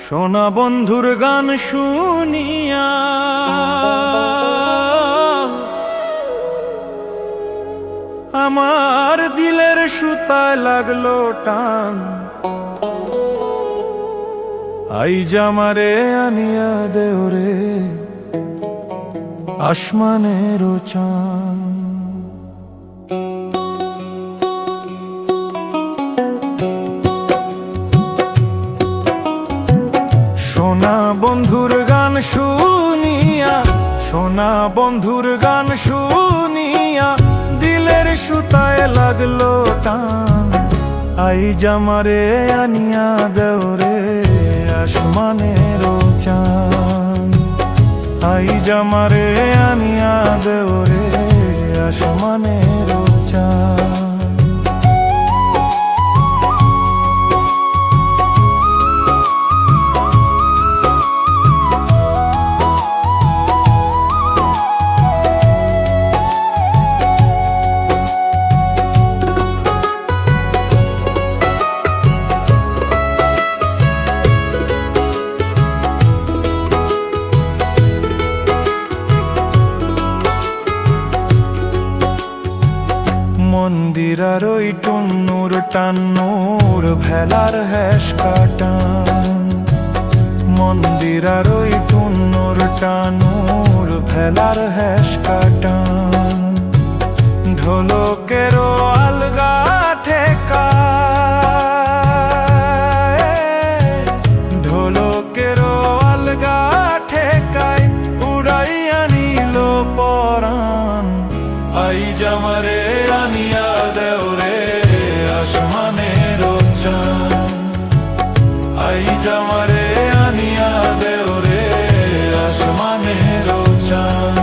সোনা বন্ধুর গান শুনিয়া আমার দিলের সুতায় লাগলো টান। আইজ আমারে আনিয়া দেওরে আসমানের চান। সোনা বন্ধুর গান শুনিয়া, সোনা বন্ধুর গান শুনিয়া দিলের সুতায় লাগলো টান। আইজ আমারে আনিয়া দেওরে আসমানের চান। আইজ আমারে আনিয়া দেওরে আসমানের চান। মন্দিরার ওই টুন্নুর টান্নুর ভেলার হেস কাটান। মন্দিরার ওই টুন্নুর টান্নুর ভেলার হেস কাটান। ঢোলকেরও আলগা ঠেকা, ঢোলকেরও আলগা ঠেকায় উড়াইয়া নিল পরাণ। আইজ আমারে আনিয়া দেওরে আসমানের চান। আইজ আমারে আনিয়া দেওরে আসমানের চান।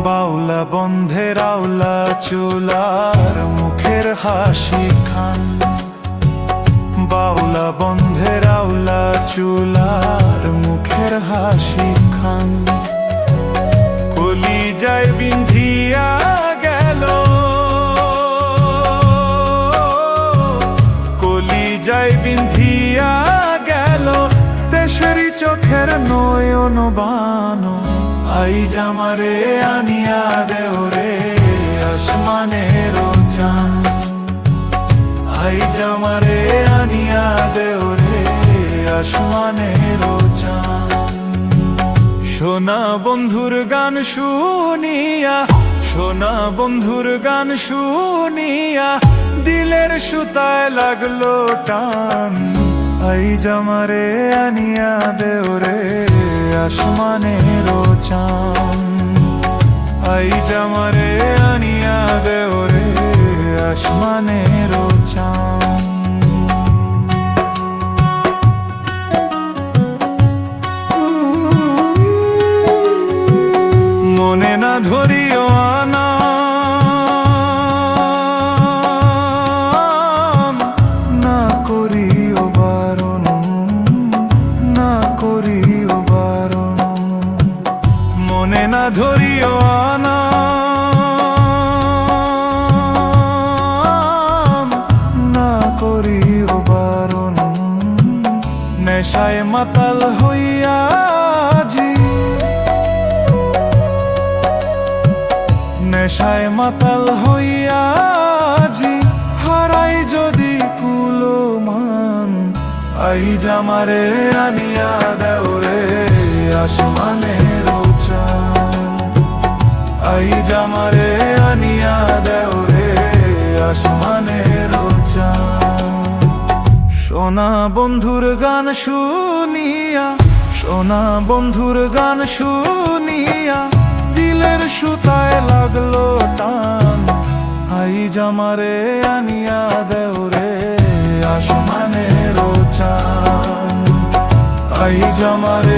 বাউলা বন্ধের আওলা চুলার মুখের হাসি খান। বাউলা বন্ধের আওলা চুলার মুখের হাসি খান। কলি যায় বিন্ধিয়া গেল, কলি যায় বিন্ধিয়া গেল দেশেরই চোখের নয়ন বানো। আইজ আমারে আনিয়া দেওরে আসমানের চান। আইজ আমারে আনিয়া দেওরে আসমানের চান। সোনা বন্ধুর গান শুনিয়া, সোনা বন্ধুর গান শুনিয়া দিলের সুতায় লাগলো টান। আইজ আমারে আনিয়া দেওরে আসমানের চান। আইজ আমারে আনিয়া দেওরে আসমানের চান। মনে না ধরিও আনা, না করিও বারণ, না করিও বারণ। মনে না ধরিও আনা, না করিও বারণ। নেশায় মাতাল হইয়া জি, নেশায় মাতাল হইয়া জি হারাই যদি কুলো মান। আইজ আমারে আনিয়া দেওরে আসমানের চান। আইজ আমারে আনিয়া দেওরে আসমানের চান। সোনা বন্ধুর গান শুনিয়া, সোনা বন্ধুর গান শুনিয়া দিলের সুতায় লাগলো টান। আইজ আমারে আনিয়া দেওরে আসমানের চান। আইজ আমারে